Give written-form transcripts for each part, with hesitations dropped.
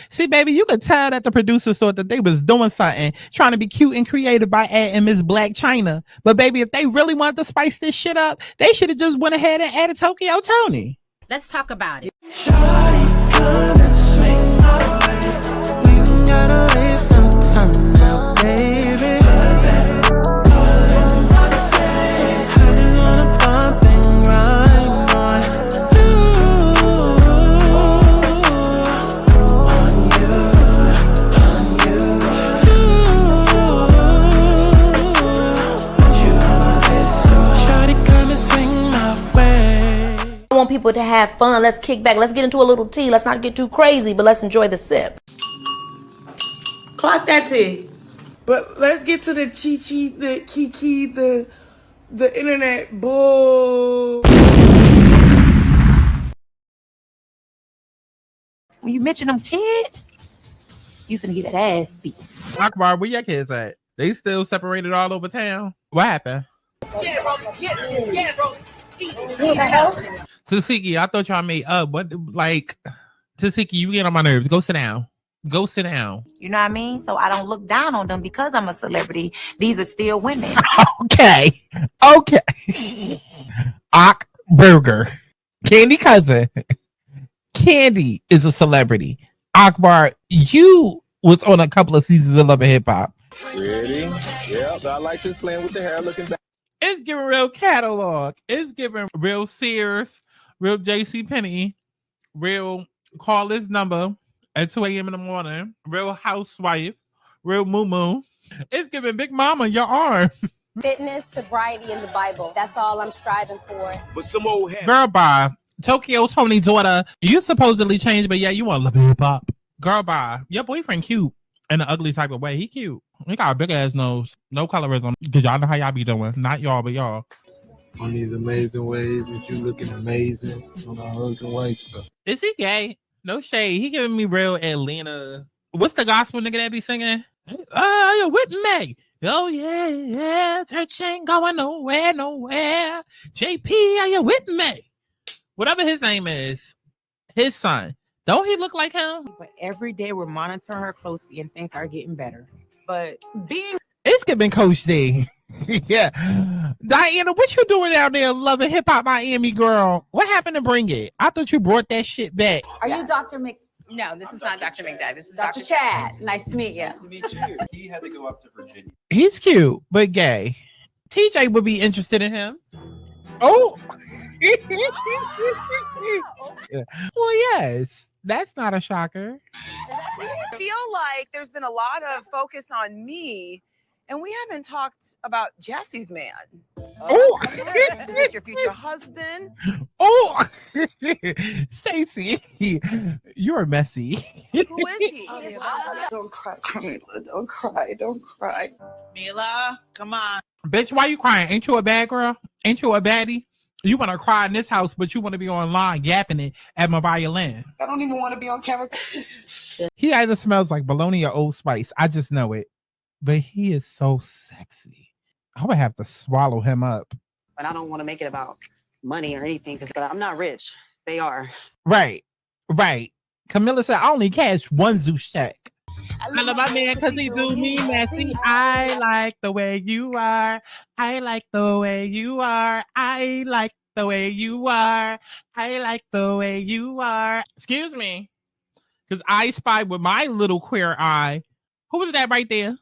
See, baby, you could tell that the producers thought that they was doing something, trying to be cute and creative by adding Miss Blac Chyna. But baby, if they really wanted to spice this shit up, they should have just went ahead and added Tokyo Tony. Let's talk about it. I want people to have fun. Let's kick back. Let's get into a little tea. Let's not get too crazy, but let's enjoy the sip. Clock that tea. But let's get to the chi-chi, the kiki, the internet bull. When you mention them kids, you finna get that ass beat. Akbar, where your kids at? They still separated all over town? What happened? Get it, bro. Get it, bro. What the hell? Tasiki, I thought y'all made up. What, like, Tasiki, you get on my nerves. Go sit down. Go sit down. You know what I mean? So I don't look down on them because I'm a celebrity. These are still women. Okay. Ak Burger. Candy cousin. Candy is a celebrity. Akbar, you was on a couple of seasons of Love and Hip Hop. Ready? Yep, I like this playing with the hair looking back. It's giving real catalog. It's giving real Sears, real JCPenney, real call this number at 2 a.m. in the morning, real housewife, real moo-moo. It's giving Big Mama your arm. Fitness, sobriety, and the Bible. That's all I'm striving for. But some old hair. Girl, bye. Tokyo Tony daughter, you supposedly changed, but yeah, you want to love hip hop. Girl, bye. Your boyfriend cute in an ugly type of way. He cute. He got a big ass nose. No colorism. Cause y'all know how y'all be doing. Not y'all, but y'all. On these amazing ways with you looking amazing on our husband wife stuff. Is he gay? No shade. He giving me real Atlanta. What's the gospel nigga that be singing? Oh, you're with me. Oh, yeah. Church ain't going nowhere. JP, are you with me? Whatever his name is. His son. Don't he look like him? But every day we're monitoring her closely and things are getting better. But it's giving Coach D. Yeah. Diana, what you doing out there loving hip hop Miami, girl? What happened to Bring It? I thought you brought that shit back. Are you Dr. No, this is not Dr. McDad. This is Dr. Chad? Nice to meet you. Nice to meet you. He had to go up to Virginia. He's cute, but gay. TJ would be interested in him. Oh. Well, yes. That's not a shocker. I feel like there's been a lot of focus on me, and we haven't talked about Jesse's man. Oh, is this your future husband? Oh, Stacey, you're messy. Who is he? Don't cry, Camila. Don't cry. Don't cry. Mila, come on. Bitch, why you crying? Ain't you a bad girl? Ain't you a baddie? You want to cry in this house, but you want to be online yapping it at Mariah Lynn. I don't even want to be on camera. He either smells like bologna or Old Spice. I just know it. But he is so sexy. I would have to swallow him up. But I don't want to make it about money or anything because I'm not rich. They are. Right. Camilla said, I only cash one ZUES check. I love my man because he do me messy. I like the way you are. I like the way you are. I like the way you are. I like the way you are. Excuse me. Because I spy with my little queer eye. Who is that right there?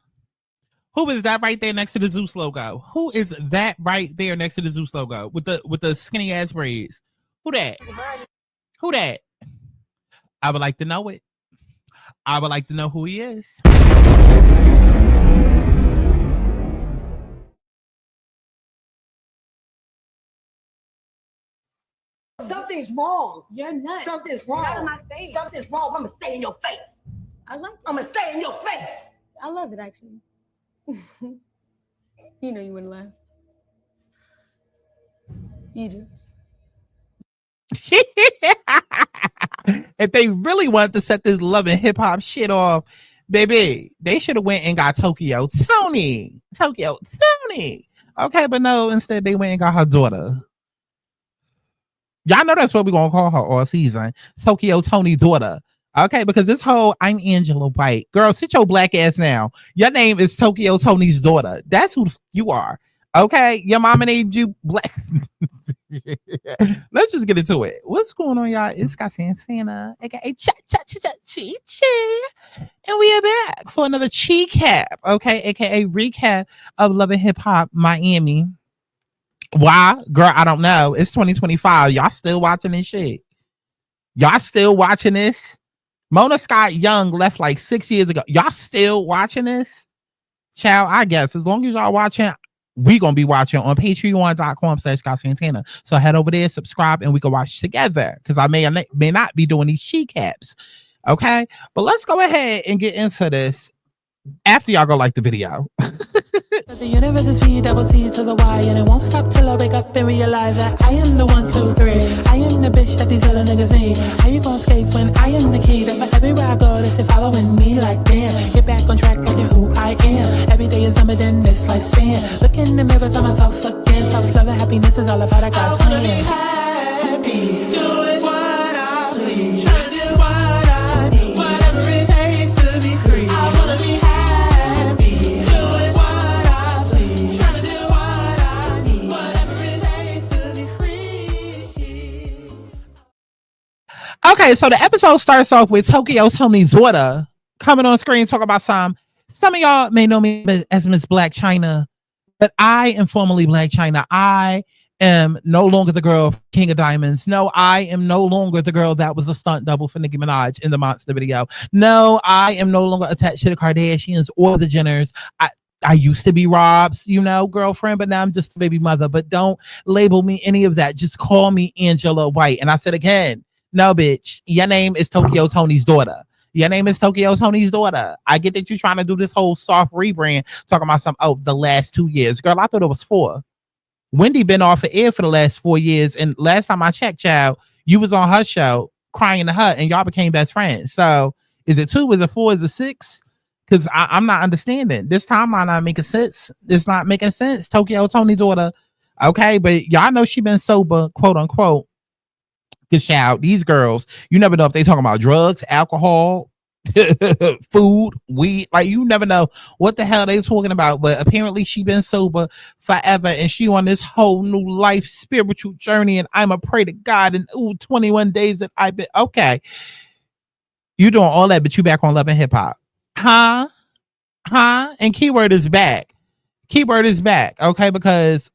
Who is that right there next to the ZUES logo? Who is that right there next to the ZUES logo with the skinny ass braids? Who that? Who that? I would like to know it. I would like to know who he is. Something's wrong. You're nuts. Something's wrong. Out of my face. Something's wrong. I'm gonna stay in your face. I like it. I'm gonna stay in your face. I love it, actually. You know you wouldn't laugh. You do. If they really wanted to set this love and hip hop shit off, baby, they should have went and got Tokyo Tony. Okay, but no, instead they went and got her daughter. Y'all know that's what we're gonna call her all season. Tokyo Tony daughter. Okay, because this whole I'm Angela White. Girl, sit your black ass down. Your name is Tokyo Tony's daughter. That's who you are. Okay? Your mama named you Black. Let's just get into it. What's going on, y'all? It's got Santana, aka Chi. And we are back for another Cap, okay, aka recap of Love and Hip Hop Miami. Why? Girl, I don't know. It's 2025. Y'all still watching this shit? Y'all still watching this? Mona Scott Young left like 6 years ago. Y'all still watching this? Child, I guess as long as y'all watching, we gonna be watching on patreon.com/ScottSantana. So head over there, subscribe, and we can watch together. Because I may not be doing these caps. Okay, but let's go ahead and get into this after y'all go like the video. The universe is P double T to the Y, and it won't stop till I wake up and realize that I am the 1, 2, 3. I am the bitch that these other niggas need. How you gonna escape when I am the key? That's why everywhere I go, they say following me like damn. Get back on track, I get who I am. Every day is numbered in this lifespan. Look in the mirror, tell myself again. Self love and happiness is all about a God's plan. I wanna be happy, doing what I please, trying to do what I need, whatever it takes to be free. I wanna be happy. Okay, so the episode starts off with Tokyo Tony's daughter coming on screen, talk about some of y'all may know me as Miss Blac Chyna, but I am formerly Blac Chyna. I am no longer the girl from King of Diamonds. No, I am no longer the girl that was a stunt double for Nicki Minaj in the Monster video. No, I am no longer attached to the Kardashians or the Jenners. I used to be Rob's, girlfriend, but now I'm just a baby mother. But don't label me any of that. Just call me Angela White. And I said again, no, bitch, your name is Tokyo Tony's daughter. Your name is Tokyo Tony's daughter. I get that you're trying to do this whole soft rebrand, talking about the last 2 years. Girl, I thought it was 4. Wendy been off the air for the last 4 years. And last time I checked, child, you was on her show crying to her and y'all became best friends. So is it 2? Is it 4? Is it 6? Because I'm not understanding. This timeline not making sense. It's not making sense. Tokyo Tony's daughter. Okay, but y'all know she been sober, quote unquote. Because child, these girls, you never know if they talking about drugs, alcohol, food, weed. Like you never know what the hell they talking about. But apparently she been sober forever and she on this whole new life spiritual journey. And I'm a pray to God. And 21 days that I've been okay. You doing all that, but you back on Love and Hip Hop. Huh? And keyword is back. Okay, because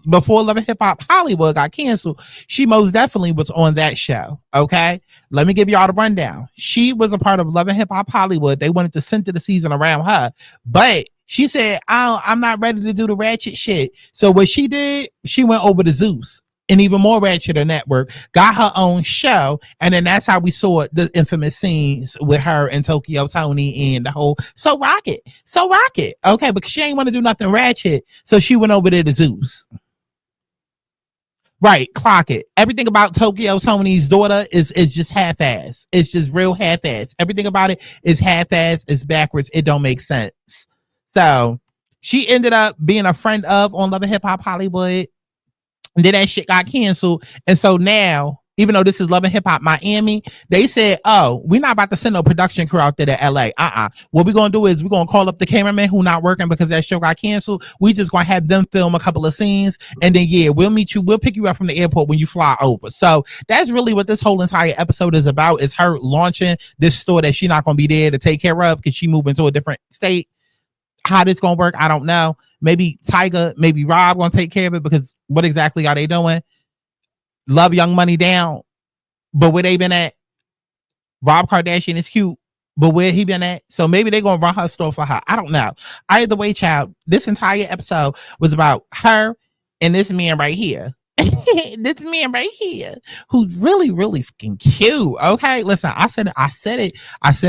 before Love and Hip Hop Hollywood got canceled, she most definitely was on that show. Okay, let me give y'all the rundown. She was a part of Love and Hip Hop Hollywood. They wanted to center the season around her, but she said, I'm not ready to do the ratchet shit. So what she did, she went over to ZUES, and even more ratcheter network, got her own show. And then that's how we saw the infamous scenes with her and Tokyo Tony and the whole So Rocket. Okay, because she ain't want to do nothing ratchet. So she went over there to ZUES. Right, clock it. Everything about Tokyo Tony's daughter is just half-ass. It's just real half-ass. Everything about it is half-ass, it's backwards, it don't make sense. So she ended up being a friend of on Love and Hip Hop Hollywood. And then that shit got canceled. And so now, even though this is Love and Hip Hop Miami, they said, oh, we're not about to send no production crew out there to LA. What we're going to do is we're going to call up the cameraman who not working because that show got canceled. We just going to have them film a couple of scenes. And then, yeah, we'll meet you. We'll pick you up from the airport when you fly over. So that's really what this whole entire episode is about, is her launching this store that she's not going to be there to take care of because she moving to a different state. How this going to work, I don't know. Maybe Tiger, maybe Rob gonna take care of it, because what exactly are they doing? Love Young Money down, but where they been at? Rob Kardashian is cute, but where he been at? So maybe they gonna run her store for her. I don't know. Either way, child, this entire episode was about her and this man right here. This man right here who's really, really fucking cute. Okay, listen, I said it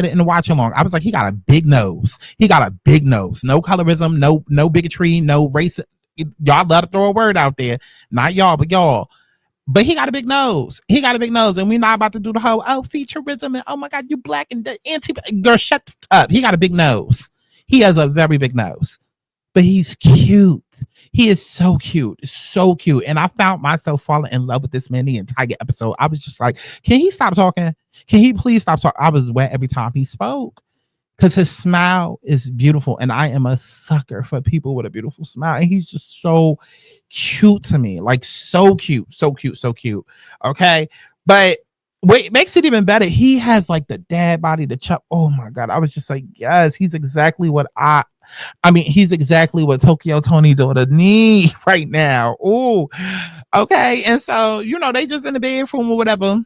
in the watch along. I was like, he got a big nose. No colorism, no bigotry, no race. Y'all love to throw a word out there. Not y'all, but y'all. But he got a big nose. And we're not about to do the whole featureism and oh my God, you black and the anti. Girl, shut up. He got a big nose. He has a very big nose. But he's cute. He is so cute. And I found myself falling in love with this man the entire episode. I was just like, can he stop talking? Can he please stop talking? I was wet every time he spoke because his smile is beautiful. And I am a sucker for people with a beautiful smile. And he's just so cute to me. Like so cute, so cute, so cute. Okay. But what makes it even better, he has like the dad body, the chub. Oh my God. I was just like, yes, he's exactly what he's exactly what Tokyo Tony daughter need right now. Oh, okay. And so, you know, they just in the bedroom or whatever.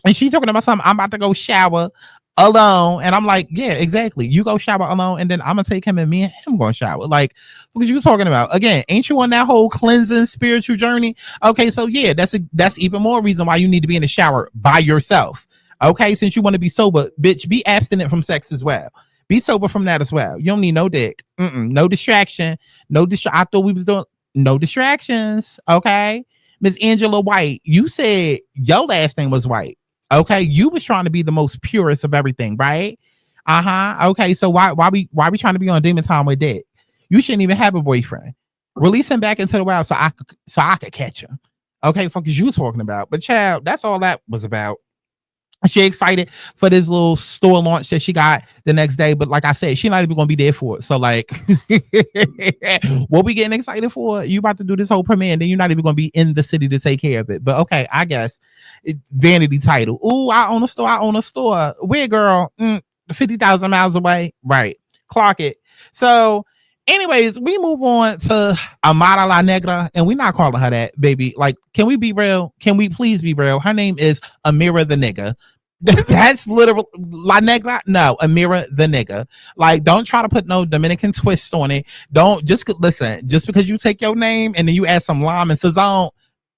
And she talking about something. I'm about to go shower alone. And I'm like, yeah, exactly. You go shower alone. And then I'm going to take him and me and him going to shower. Like, because you talking about, again, ain't you on that whole cleansing spiritual journey? Okay. So yeah, that's even more reason why you need to be in the shower by yourself. Okay. Since you want to be sober, bitch, be abstinent from sex as well. Be sober from that as well. You don't need no dick. No distraction. I thought we was doing no distractions. Okay. Miss Angela White, you said your last name was White. Okay, you was trying to be the most purest of everything, right? Okay, so why we trying to be on demon time with that? You shouldn't even have a boyfriend. Release him back into the wild so I could catch him. Okay, fuck is you talking about? But child, that's all that was about. She excited for this little store launch that she got the next day, but like I said, she not even gonna be there for it. So like, what we getting excited for? You about to do this whole premiere, and then you're not even gonna be in the city to take care of it. But okay, I guess it's vanity title. Ooh, I own a store. Where, girl? 50,000 miles away. Right. Clock it. So, anyways, we move on to Amara La Negra, and we're not calling her that, baby. Like, can we be real? Can we please be real? Her name is Amira the nigga. That's literal La Negra. No, Amira the nigga. Like, don't try to put no Dominican twist on it. Don't just listen. Just because you take your name and then you add some lime and sazon,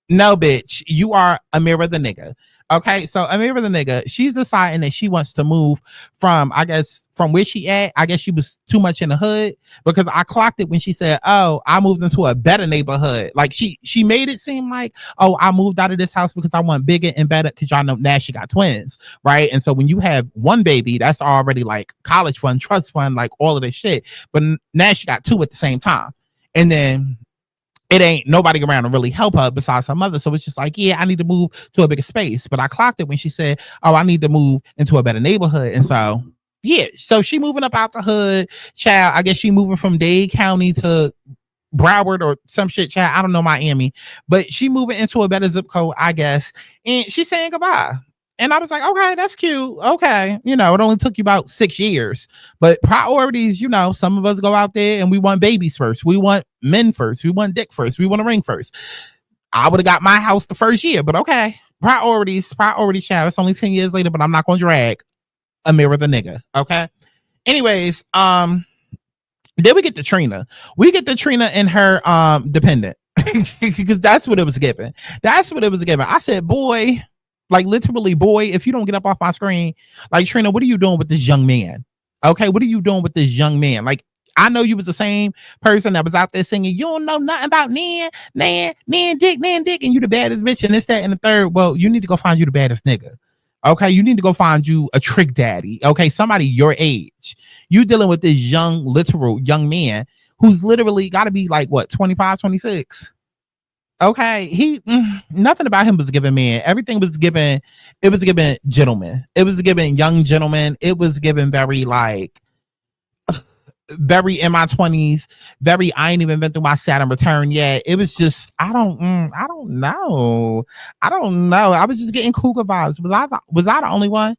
no, bitch, you are Amira the nigga. Okay, so Amira the nigga, she's deciding that she wants to move from, I guess, from where she at. I guess she was too much in the hood, because I clocked it when she said, oh, I moved into a better neighborhood. Like she made it seem like, oh, I moved out of this house because I want bigger and better, because y'all know now she got twins, right? And so when you have one baby, that's already like college fund, trust fund, like all of this shit. But now she got two at the same time. And then it ain't nobody around to really help her besides her mother. So it's just like, yeah, I need to move to a bigger space. But I clocked it when she said, oh, I need to move into a better neighborhood. And so, yeah, so she moving up out the hood. Child, I guess she moving from Dade County to Broward or some shit, child. I don't know, Miami. But she moving into a better zip code, I guess. And she's saying goodbye. And I was like, okay, that's cute. Okay. You know, it only took you about 6 years. But priorities, you know, some of us go out there and we want babies first. We want men first. We want dick first. We want a ring first. I would have got my house the first year, but okay. Priorities, child. It's only 10 years later, but I'm not going to drag Amira the nigga. Okay. Anyways, then we get to Trina. We get to Trina and her dependent. Because that's what it was given. That's what it was given. I said, boy, like literally, boy, if you don't get up off my screen, like Trina, what are you doing with this young man? Okay, what are you doing with this young man? Like, I know you was the same person that was out there singing, you don't know nothing about Nan, dick, and you the baddest bitch, and this, that, and the third. Well, you need to go find you the baddest nigga. Okay, you need to go find you a trick daddy. Okay, somebody your age. You dealing with this young, literal young man who's literally got to be like, what, 25, 26? Okay, he nothing about him was given man. Everything was given. It was given gentleman. It was given young gentleman. It was given very like very in my 20s. Very I ain't even been through my Saturn return yet. It was just I don't know. I was just getting cougar vibes. Was I the only one?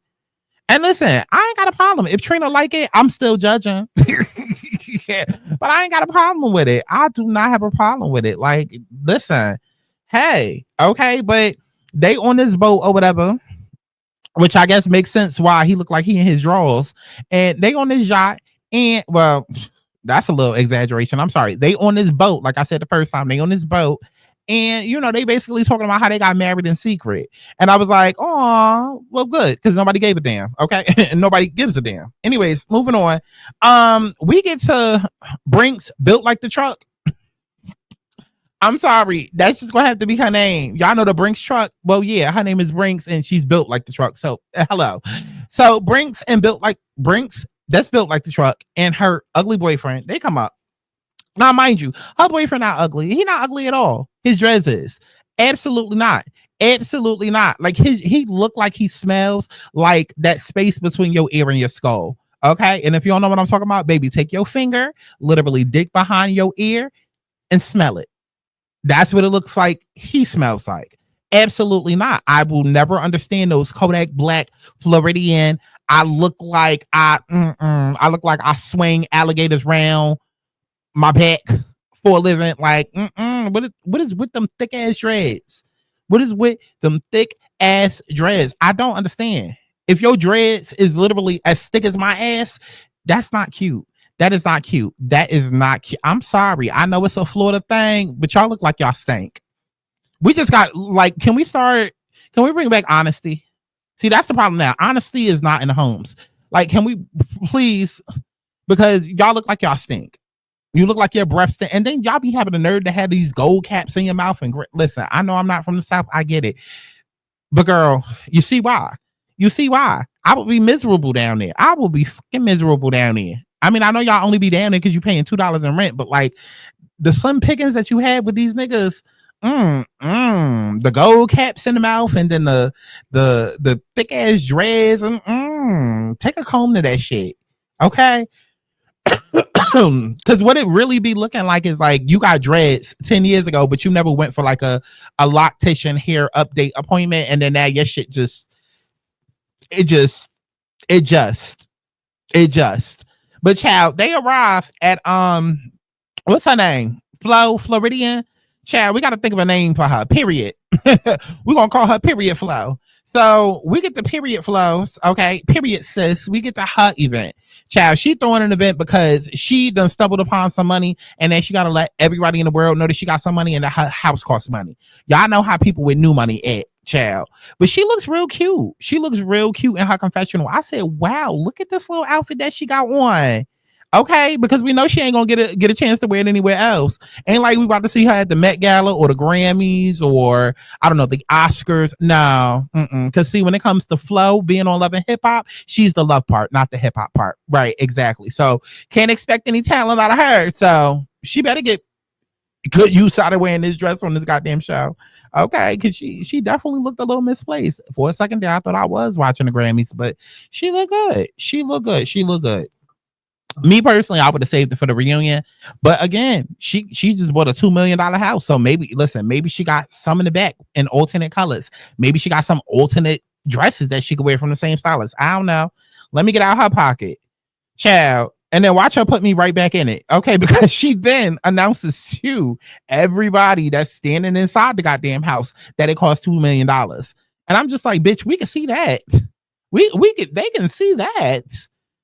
And listen, I ain't got a problem. If Trina like it, I'm still judging. Yeah, but I ain't got a problem with it. I do not have a problem with it. Like, listen, hey, okay, but they on this boat or whatever, which I guess makes sense why he looked like he in his drawers. And they on this yacht, and well, that's a little exaggeration. I'm sorry. They on this boat, like I said the first time, they on this boat. And, you know, they basically talking about how they got married in secret. And I was like, oh, well, good. Because nobody gave a damn. Okay. And nobody gives a damn. Anyways, moving on. We get to Brinks built like the truck. I'm sorry. That's just going to have to be her name. Y'all know the Brinks truck? Well, yeah, her name is Brinks and she's built like the truck. So, hello. So, Brinks and built like Brinks, that's built like the truck, and her ugly boyfriend, they come up. Now, mind you, her boyfriend not ugly. He not ugly at all. His dress is absolutely not. Absolutely not. Like he looked like he smells like that space between your ear and your skull. Okay. And if you don't know what I'm talking about, baby, take your finger, literally dig behind your ear and smell it. That's what it looks like he smells like. Absolutely not. I will never understand those Kodak Black Floridian. I look like I swing alligators round my back for a living. Like, what is with them thick ass dreads? What is with them thick ass dreads? I don't understand. If your dreads is literally as thick as my ass, that's not cute. That is not cute. That is not cute. I'm sorry. I know it's a Florida thing, but y'all look like y'all stink. We just got like, can we bring back honesty? See, that's the problem now. Honesty is not in the homes. Like, can we please, because y'all look like y'all stink. You look like your breath stink. And then y'all be having the nerve to have these gold caps in your mouth. And listen, I know I'm not from the South. I get it. But girl, you see why? You see why? I would be miserable down there. I will be fucking miserable down there. I mean, I know y'all only be down there because you're paying $2 in rent, but like the slim pickings that you have with these niggas, the gold caps in the mouth and then the thick ass dreads, take a comb to that shit. Okay. Because what it really be looking like is like you got dreads 10 years ago, but you never went for like a loctician hair update appointment, and then now your shit just. But child, they arrived at what's her name? Floridian. Child, we got to think of a name for her. Period. We're gonna call her Period Flo. So we get the Period Flows, okay? Period sis. We get the her event. Child, she throwing an event because she done stumbled upon some money, and then she got to let everybody in the world know that she got some money and that her house costs money. Y'all know how people with new money at, child. But she looks real cute. She looks real cute in her confessional. I said, wow, look at this little outfit that she got on. Okay, because we know she ain't gonna get a chance to wear it anywhere else. Ain't like we about to see her at the Met Gala or the Grammys or I don't know, the Oscars. No, because see, when it comes to Flo being on Love and Hip Hop, she's the love part, not the hip hop part. Right, exactly. So can't expect any talent out of her. So she better get good use out of wearing this dress on this goddamn show. Okay, because she definitely looked a little misplaced. For a second there, I thought I was watching the Grammys, but she looked good. She looked good. Me personally, I would have saved it for the reunion, but again, she just bought a $2 million house. So maybe she got some in the back in alternate colors. Maybe she got some alternate dresses that she could wear from the same stylist. I don't know. Let me get out her pocket, child, and then watch her put me right back in it. Okay, because she then announces to everybody that's standing inside the goddamn house that it costs $2 million, and I'm just like, bitch, we can see that. They can see that.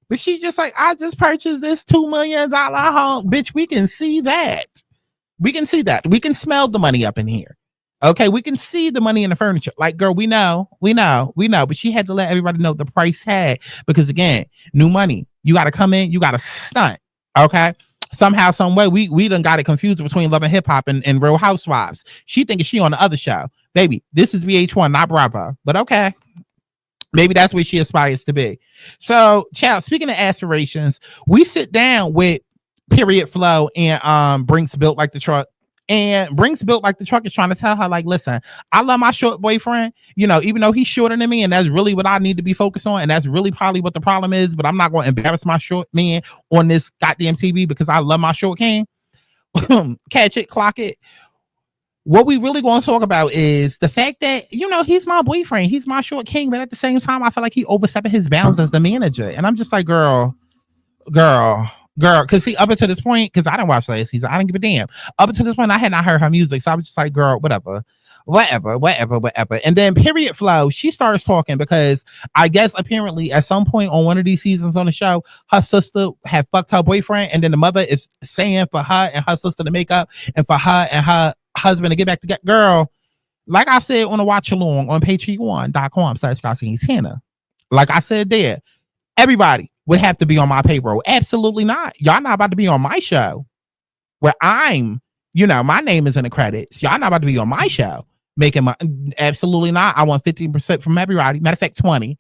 But she's just like, I just purchased this $2 million home. Bitch, we can see that. We can see that. We can smell the money up in here. Okay, we can see the money in the furniture. Like, girl, we know. But she had to let everybody know the price tag. Because again, new money. You got to come in, you got to stunt. Okay? Somehow, some way, we done got it confused between Love and Hip Hop and Real Housewives. She thinking she on the other show. Baby, this is VH1, not Bravo. But okay. Maybe that's where she aspires to be. So, child, speaking of aspirations, we sit down with Period Flo and Brinks Built Like the Truck. And Brinks Built Like the Truck is trying to tell her, like, listen, I love my short boyfriend, you know, even though he's shorter than me, and that's really what I need to be focused on. And that's really probably what the problem is. But I'm not going to embarrass my short man on this goddamn TV because I love my short king. Catch it, clock it. What we really going to talk about is the fact that, you know, he's my boyfriend. He's my short king. But at the same time, I feel like he overstepping his bounds as the manager. And I'm just like, girl. Because see, up until this point, because I didn't watch last season, I didn't give a damn. Up until this point, I had not heard her music. So I was just like, girl, whatever. And then Period Flo, she starts talking because I guess apparently at some point on one of these seasons on the show, her sister had fucked her boyfriend. And then the mother is saying for her and her sister to make up and for her and her husband to get back together. Girl, like I said on a watch along on patreon.com/Santana, like I said there, everybody would have to be on my payroll. Absolutely not. Y'all not about to be on my show where I'm, you know, my name is in the credits. Y'all not about to be on my show making my, absolutely not. I want 15% from everybody. Matter of fact, 20.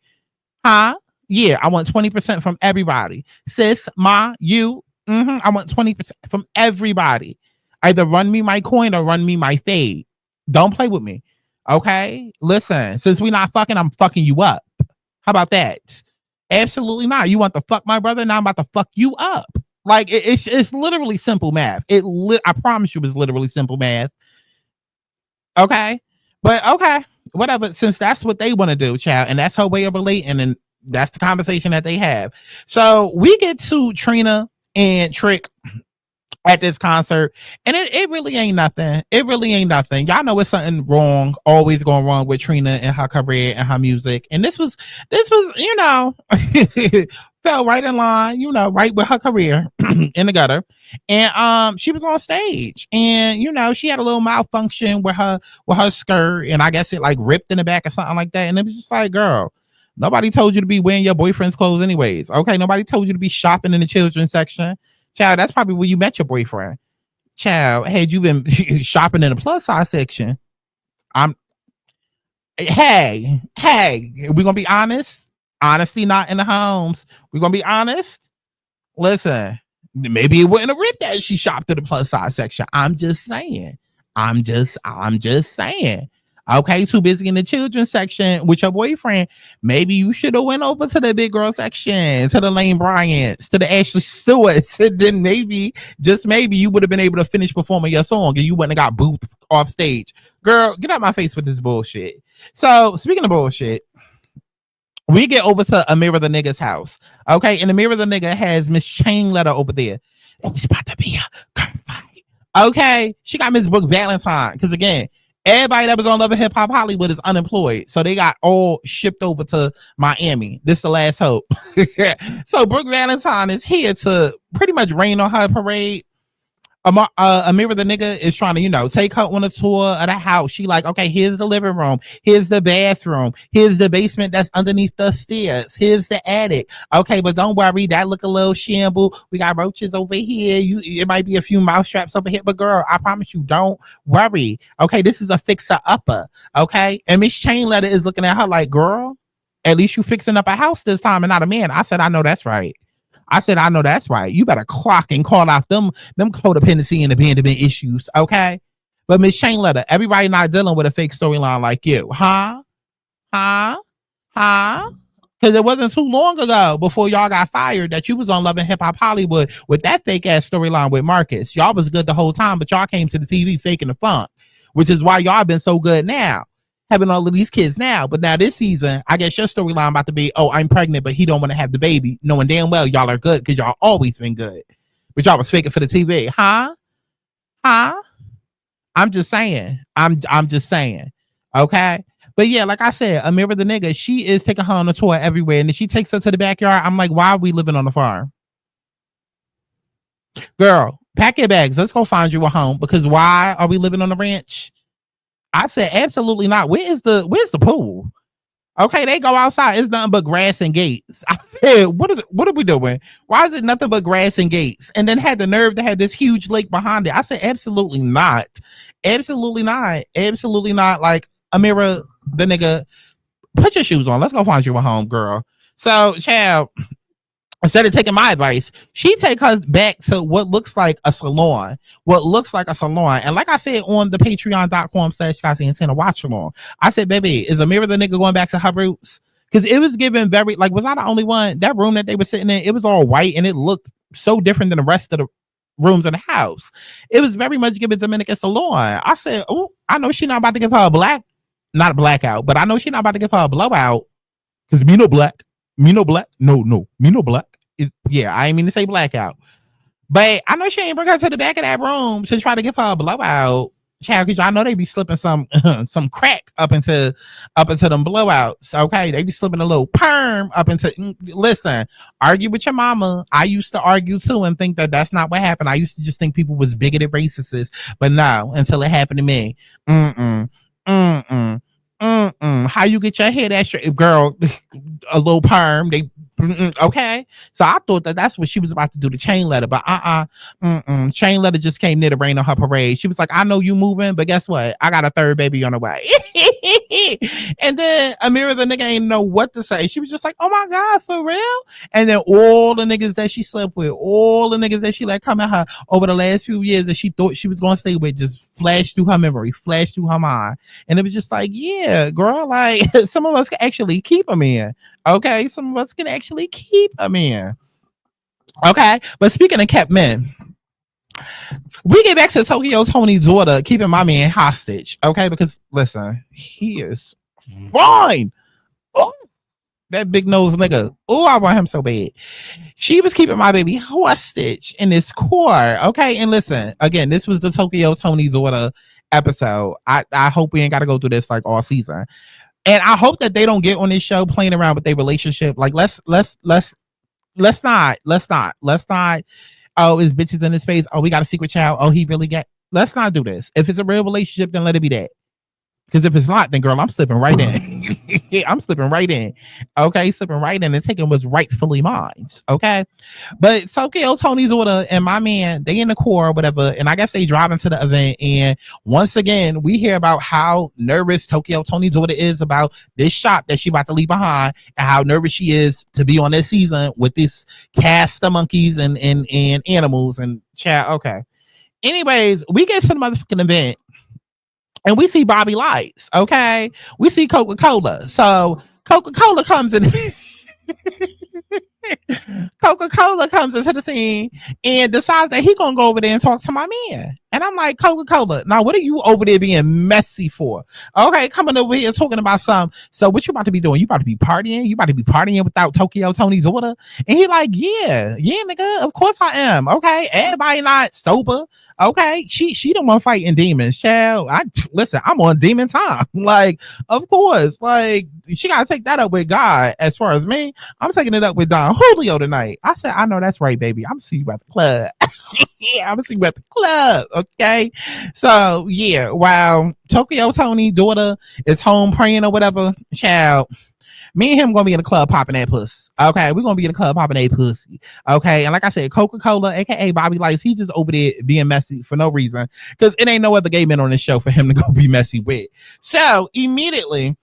Huh? Yeah, I want 20% from everybody. Sis, ma, you, I want 20% from everybody. Either run me my coin or run me my fade. Don't play with me. Okay, listen, since we not fucking, I'm fucking you up. How about that? Absolutely not. You want to fuck my brother? Now I'm about to fuck you up. Like it's literally simple math. I promise you, it's literally simple math. Okay, but okay, whatever. Since that's what they want to do, child, and that's her way of relating, and that's the conversation that they have. So we get to Trina and Trick at this concert, and it really ain't nothing. It really ain't nothing. Y'all know it's something wrong, always going wrong with Trina and her career and her music. And this was, you know, fell right in line, you know, right with her career in the gutter. And she was on stage, and you know, she had a little malfunction with her skirt, and I guess it like ripped in the back or something like that. And it was just like, girl, nobody told you to be wearing your boyfriend's clothes anyways. Okay, nobody told you to be shopping in the children's section. Child, that's probably where you met your boyfriend. Child, had you been shopping in the plus size section, hey, we're gonna be honest. Honesty not in the homes. We're gonna be honest. Listen, maybe it wouldn't have ripped that she shopped in the plus size section. I'm just saying. I'm just saying. Okay, too busy in the children's section with your boyfriend. Maybe you should have went over to the big girl section, to the Lane Bryants, to the Ashley Stewarts, and then maybe, just maybe, you would have been able to finish performing your song, and you wouldn't have got booed off stage. Girl, get out my face with this bullshit. So, speaking of bullshit, we get over to Amara the nigga's house. Okay, and Amara the nigga has Miss Chain Letter over there. It's about to be a gunfight. Okay, she got Miss Brooke Valentine, because again, everybody that was on Love and Hip Hop Hollywood is unemployed. So they got all shipped over to Miami. This is the last hope. So Brooke Valentine is here to pretty much rain on her parade. Amara the nigga is trying to, you know, take her on a tour of the house. She like, okay, here's the living room, here's the bathroom, here's the basement that's underneath the stairs, here's the attic. Okay, but don't worry, that look a little shamble. We got roaches over here. It might be a few mouse traps over here, but girl, I promise you, don't worry. Okay, this is a fixer upper. Okay, and Miss Chain Letter is looking at her like, girl, at least you fixing up a house this time and not a man. I said, I know that's right. You better clock and call out them codependency and abandonment issues, okay? But Miss Chain Letter, everybody not dealing with a fake storyline like you, huh? Because it wasn't too long ago before y'all got fired that you was on Love and Hip Hop Hollywood with that fake ass storyline with Marcus. Y'all was good the whole time, but y'all came to the TV faking the funk, which is why y'all been so good now, having all of these kids now. But now this season, I guess your storyline about to be, oh, I'm pregnant, but he don't want to have the baby, knowing damn well y'all are good because y'all always been good, but y'all was faking for the TV, huh? I'm just saying. I'm just saying. Okay. But yeah, like I said, Amara the nigga, she is taking her on a tour everywhere, and then she takes her to the backyard. I'm like, why are we living on the farm? Girl, pack your bags. Let's go find you a home, because why are we living on the ranch? I said, absolutely not. Where's the pool? Okay, they go outside. It's nothing but grass and gates. I said, what are we doing? Why is it nothing but grass and gates? And then had the nerve to have this huge lake behind it. I said, absolutely not. Absolutely not. Absolutely not. Like, Amara, the nigga, put your shoes on. Let's go find you a home, girl. So, child, instead of taking my advice, she take her back to what looks like a salon. And like I said on the patreon.com/SkyteAntenna watch along, I said, baby, is Amara the nigga going back to her roots? Because it was given very, like, was I the only one? That room that they were sitting in, it was all white, and it looked so different than the rest of the rooms in the house. It was very much given Dominican salon. I said, oh, I know she not about to give her not a blackout, but I know she not about to give her a blowout, because me no black. Me no black. Yeah, I ain't mean to say blackout. But I know she ain't bring her to the back of that room to try to give her a blowout. Child, because y'all know they be slipping some crack up into them blowouts. Okay, they be slipping a little perm up into. Listen, argue with your mama. I used to argue too and think that that's not what happened. I used to just think people was bigoted racists, but no, until it happened to me. How you get your hair that straight, girl? A little perm. Okay, so I thought that's what she was about to do, the Chain Letter, but Chain Letter just came near to rain on her parade. She was like, I know you moving, but guess what? I got a third baby on the way. And then Amira, the nigga, ain't know what to say. She was just like, oh my God, for real? And then all the niggas that she slept with, all the niggas that she let come at her over the last few years that she thought she was going to stay with just flashed through her memory, flashed through her mind. And it was just like, yeah, girl, like some of us can actually keep them in. Okay, some of us can actually keep them in. Okay, but speaking of kept men, we get back to Tokyo Tony's daughter keeping my man hostage. Okay, because listen, he is fine. Oh, that big nose nigga. Oh, I want him so bad. She was keeping my baby hostage in this court. Okay, and listen, again, this was the Tokyo Tony's daughter episode. I hope we ain't got to go through this like all season. And I hope that they don't get on this show playing around with their relationship. Like let's not. Oh, it's bitches in his face. Oh, we got a secret child. Oh, he really got. Let's not do this. If it's a real relationship, then let it be that. Because if it's not, then girl, I'm slipping right in. I'm slipping right in. Okay, slipping right in and taking what's rightfully mine. Okay, but Tokyo Tony's daughter and my man, they in the core or whatever, and I guess they driving to the event. And once again, we hear about how nervous Tokyo Tony's daughter is about this shop that she about to leave behind, and how nervous she is to be on this season with this cast of monkeys and animals and child. Okay. Anyways, we get to the motherfucking event. And we see Bobby Lights, okay? We see Coca-Cola. So Coca-Cola comes in. Coca-Cola comes into the scene and decides that he gonna go over there and talk to my man. And I'm like, Coca-Cola, now what are you over there being messy for? Okay, coming over here talking about something. So what you about to be doing? You about to be partying? You about to be partying without Tokyo Tony's order? And he like, yeah, nigga, of course I am. Okay, everybody not sober. Okay, she don't want fighting demons, child. Listen, I'm on demon time. Like, of course, like she gotta take that up with God. As far as me, I'm taking it up with Don Julio tonight. I said, I know that's right, baby. I'm see you at the club. Yeah, I'm gonna see you at the club. Okay, so yeah, while Tokyo Tony daughter is home praying or whatever, child. Me and him gonna be in the club popping that pussy. Okay, we're gonna be in the club popping that pussy. Okay, and like I said, Coca-Cola, aka Bobby Lights, he just over there being messy for no reason because it ain't no other gay men on this show for him to go be messy with. So immediately,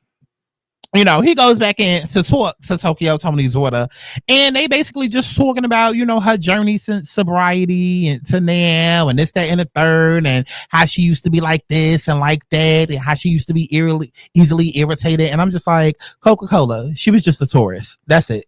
you know, he goes back in to talk to Tokyo Tony's daughter, and they basically just talking about, you know, her journey since sobriety and to now, and this, that, and the third, and how she used to be like this and like that, and how she used to be easily irritated. And I'm just like, Coca-Cola, she was just a tourist. That's it.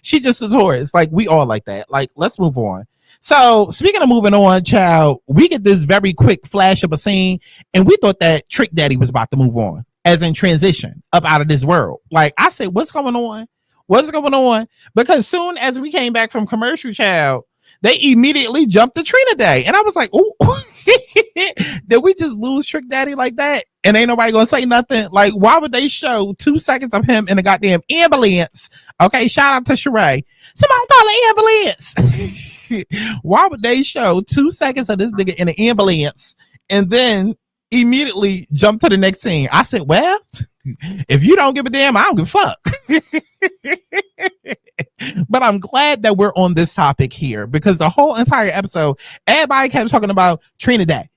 She just a tourist. Like, we all like that. Like, let's move on. So speaking of moving on, child, we get this very quick flash of a scene, and we thought that Trick Daddy was about to move on, as in transition up out of this world. Like I said, what's going on? What's going on? Because soon as we came back from commercial, child, they immediately jumped to Trina Day. And I was like, oh, did we just lose Trick Daddy like that? And ain't nobody gonna say nothing? Like, why would they show 2 seconds of him in a goddamn ambulance? Okay, shout out to Sheree. Somebody call an ambulance. Why would they show 2 seconds of this nigga in an ambulance and then immediately jump to the next scene? I said, well, if you don't give a damn, I don't give a fuck. But I'm glad that we're on this topic here because the whole entire episode, everybody kept talking about Trinidad.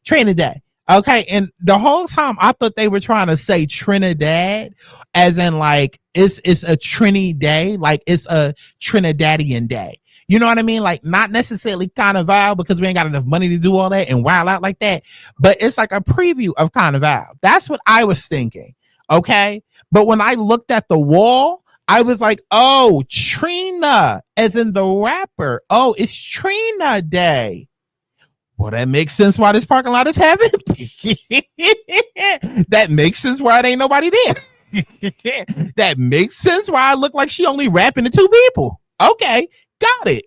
Okay, and the whole time I thought they were trying to say Trinidad as in like it's a Trini day, like it's a Trinidadian day. You know what I mean? Like not necessarily Carnival because we ain't got enough money to do all that and wild out like that. But it's like a preview of Carnival. That's what I was thinking. Okay. But when I looked at the wall, I was like, oh, Trina, as in the rapper. Oh, it's Trina Day. Well, that makes sense why this parking lot is heavy. That makes sense why it ain't nobody there. That makes sense why I look like she only rapping to 2 people. Okay. Got it.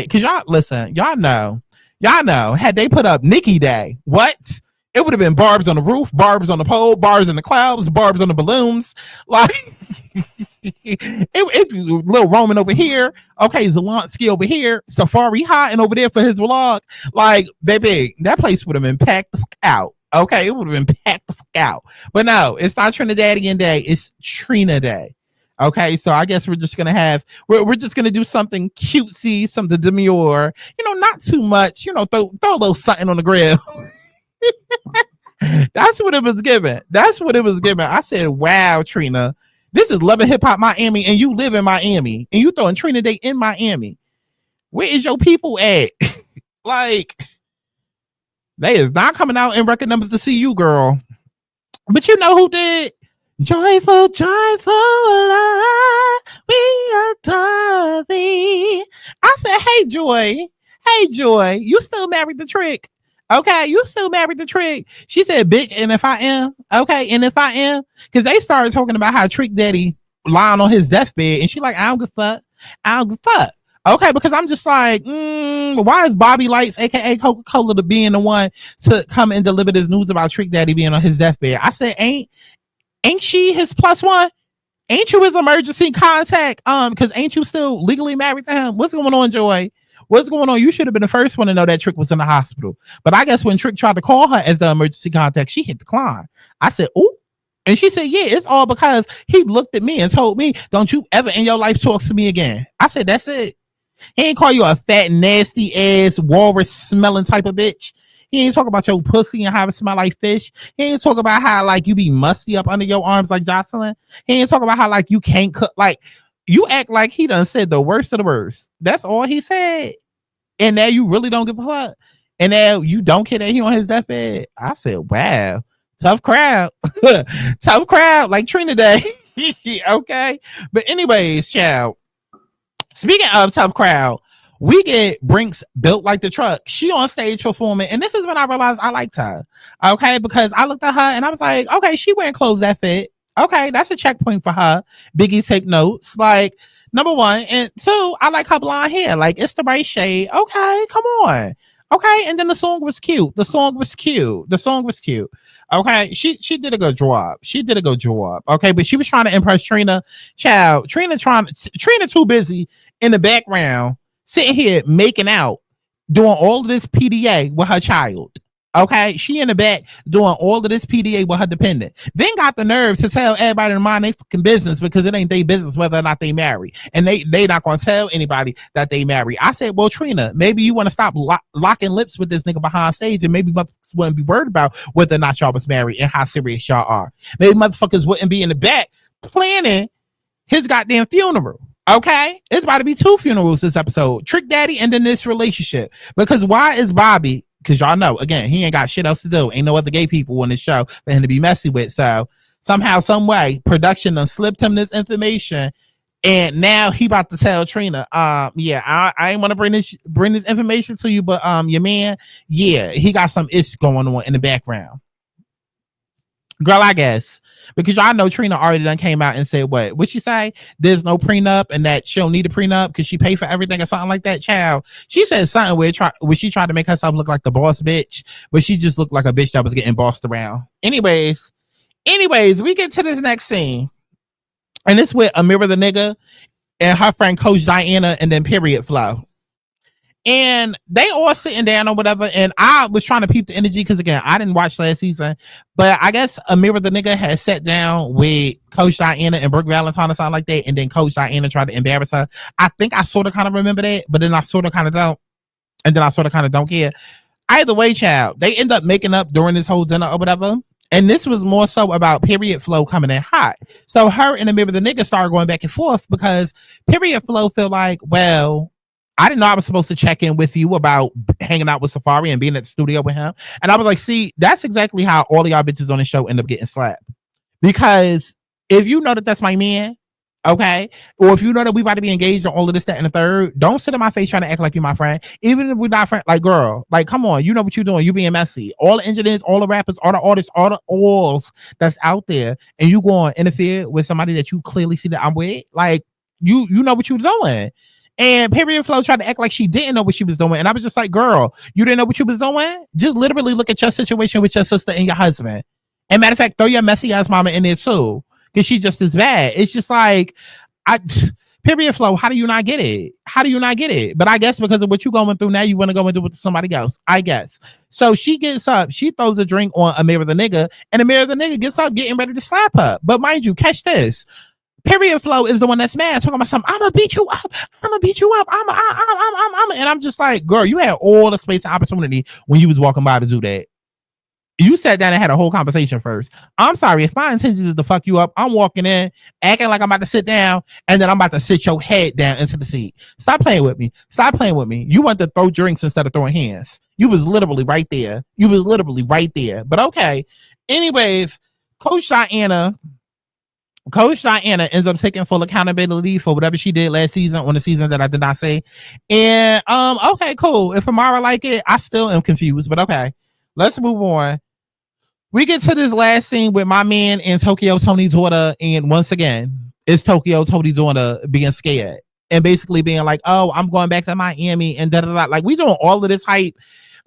Cause y'all listen, y'all know, had they put up Nikki Day, what? It would have been barbs on the roof, barbs on the pole, barbs in the clouds, barbs on the balloons. Like it little Roman over here. Okay, Zelensky over here, Safari High and over there for his vlog. Like, baby, that place would have been packed the fuck out. Okay, it would have been packed the fuck out. But no, it's not Trinidadian Day, it's Trina Day. Okay, so I guess we're just gonna we're just gonna do something cutesy, something demure, you know, not too much, you know, throw a little something on the grill. That's what it was given. That's what it was given. I said, wow, Trina, this is Love and Hip Hop Miami, and you live in Miami, and you throwing Trina Day in Miami. Where is your people at? Like, they is not coming out in record numbers to see you, girl. But you know who did? Joyful, joyful life, we adore thee. I said, hey, Joy. Hey, Joy, you still married the Trick. Okay, you still married the Trick. She said, bitch, and if I am, okay, and if I am, because they started talking about how Trick Daddy lying on his deathbed, and she like, I don't give a fuck. I don't give a fuck. Okay, because I'm just like, why is Bobby Lights, aka Coca-Cola, being the one to come and deliver this news about Trick Daddy being on his deathbed? I said, ain't she his plus one? Ain't you his emergency contact? Because ain't you still legally married to him? What's going on, Joy? What's going on? You should have been the first one to know that Trick was in the hospital. But I guess when Trick tried to call her as the emergency contact, she hit decline. I said, ooh. And she said, yeah, it's all because he looked at me and told me, don't you ever in your life talk to me again. I said, that's it. He ain't call you a fat, nasty ass, walrus smelling type of bitch. He ain't talk about your pussy and how it smell like fish. He ain't talk about how like you be musty up under your arms like Jocelyn. He ain't talk about how like you can't cook. Like, you act like he done said the worst of the worst. That's all he said. And now you really don't give a fuck. And now you don't care that he on his deathbed. I said, wow, tough crowd. Tough crowd like Trina Day. Okay. But anyways, child. Speaking of tough crowd, we get Brinks Built Like the Truck. She on stage performing, and this is when I realized I liked her. Okay, because I looked at her and I was like, okay, she wearing clothes that fit. Okay, that's a checkpoint for her. Biggie, take notes. Like, number one. And two, I like her blonde hair. Like, it's the right shade. Okay, come on. Okay, and then the song was cute. Okay, she did a good job. Okay, but she was trying to impress Trina. Child, Trina too busy in the background, sitting here making out, doing all of this PDA with her child. Okay, she in the back doing all of this PDA with her dependent. Then got the nerve to tell everybody to mind their fucking business because it ain't their business whether or not they marry, and they not gonna tell anybody that they marry. I said, well, Trina, maybe you want to stop locking lips with this nigga behind stage, and maybe motherfuckers wouldn't be worried about whether or not y'all was married and how serious y'all are. Maybe motherfuckers wouldn't be in the back planning his goddamn funeral. Okay, it's about to be 2 funerals this episode: Trick Daddy and then this relationship. Because why is Bobby? Because y'all know, again, he ain't got shit else to do. Ain't no other gay people on this show for him to be messy with. So somehow, some way, production done slipped him this information, and now he about to tell Trina, yeah, I ain't want to bring this information to you, but your man, yeah, he got some ish going on in the background. Girl, I guess, because y'all know Trina already done came out and said what she say? There's no prenup and that she don't need a prenup because she paid for everything or something like that. Child, she said something where she tried to make herself look like the boss bitch, but she just looked like a bitch that was getting bossed around. Anyways, we get to this next scene, and it's with Amara the nigga and her friend Coach Diana and then Period Flow. And they all sitting down or whatever, and I was trying to peep the energy because again, I didn't watch last season, but I guess Amara the nigga had sat down with Coach Diana and Brooke Valentine or something like that, and then Coach Diana tried to embarrass her. I think I sort of kind of remember that, but then I sort of kind of don't, and then I sort of kind of don't care. Either way, child, they end up making up during this whole dinner or whatever, and this was more so about Period Flow coming in hot. So her and Amara the nigga started going back and forth because Period Flow feel like, well, I didn't know I was supposed to check in with you about hanging out with Safari and being at the studio with him. And I was like, see, that's exactly how all of y'all bitches on the show end up getting slapped. Because if you know that that's my man, okay, or if you know that we about to be engaged on all of this, that, and the third, don't sit in my face trying to act like you're my friend. Even if we're not friends, like, girl, like, come on, you know what you're doing. You being messy. All the engineers, all the rappers, all the artists, all the alls that's out there, and you going to interfere with somebody that you clearly see that I'm with, like, you know what you're doing. And Period Flow tried to act like she didn't know what she was doing. And I was just like, girl, you didn't know what you was doing? Just literally look at your situation with your sister and your husband. And matter of fact, throw your messy ass mama in there too. Because she just as bad. It's just like, Period Flow, how do you not get it? But I guess because of what you're going through now, you want to go and do it with somebody else, I guess. So she gets up, she throws a drink on Amara the nigga, and Amara the nigga gets up getting ready to slap her. But mind you, catch this. Period Flow is the one that's mad, talking about something. I'm gonna beat you up. And I'm just like, girl, you had all the space and opportunity when you was walking by to do that. You sat down and had a whole conversation first. I'm sorry. If my intention is to fuck you up, I'm walking in, acting like I'm about to sit down, and then I'm about to sit your head down into the seat. Stop playing with me. Stop playing with me. You want to throw drinks instead of throwing hands. You was literally right there. But okay. Anyways, Coach Diana ends up taking full accountability for whatever she did last season on the season that I did not say. And okay, cool. If Amara like it, I still am confused, but okay. Let's move on. We get to this last scene with my man and Tokyo Tony's daughter, and once again, it's Tokyo Tony's daughter being scared and basically being like, "Oh, I'm going back to Miami," and da da da. Like, we doing all of this hype.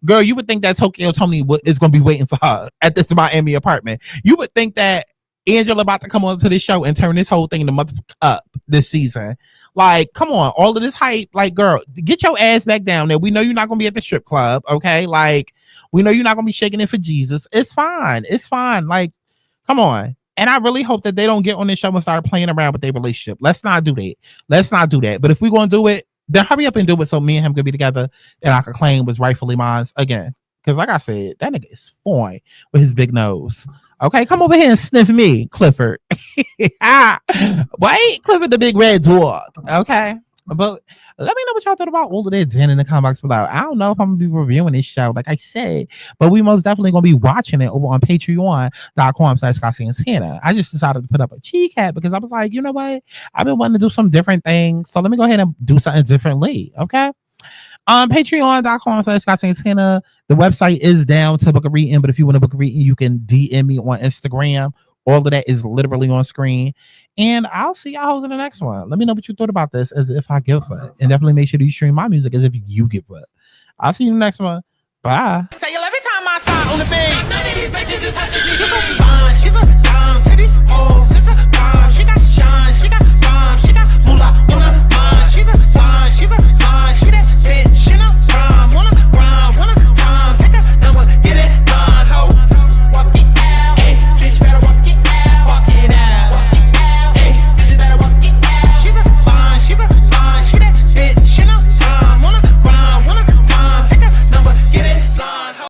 Girl, you would think that Tokyo Tony is going to be waiting for her at this Miami apartment. You would think that Angela about to come on to this show and turn this whole thing to motherfucker up this season. Like, come on, all of this hype. Like, girl, get your ass back down there. We know you're not going to be at the strip club, okay? Like, we know you're not going to be shaking it for Jesus. It's fine. Like, come on. And I really hope that they don't get on this show and start playing around with their relationship. Let's not do that. But if we're going to do it, then hurry up and do it so me and him could be together and I could claim was rightfully mine again. Because like I said, that nigga is fine with his big nose. Okay, come over here and sniff me, Clifford. Wait, Clifford the big red dog. Okay, but let me know what y'all thought about all of that in the comment box below. I don't know if I'm gonna be reviewing this show, like I said, but we most definitely gonna be watching it over on patreon.com/Santana. I just decided to put up a cheek hat because I was like, you know what? I've been wanting to do some different things, so let me go ahead and do something differently. Okay. Patreon.com/Santana. The website is down to book a reading, but if you want to book a reading, you can DM me on Instagram. All of that is literally on screen. And I'll see y'all in the next one. Let me know what you thought about this as if I give a fuck. And definitely make sure you stream my music as if you give a fuck. I'll see you in the next one. Bye. Tell you every time I saw on the bed. None of these bitches is touching me. She's a fine, she's a dime to these hoes. She's a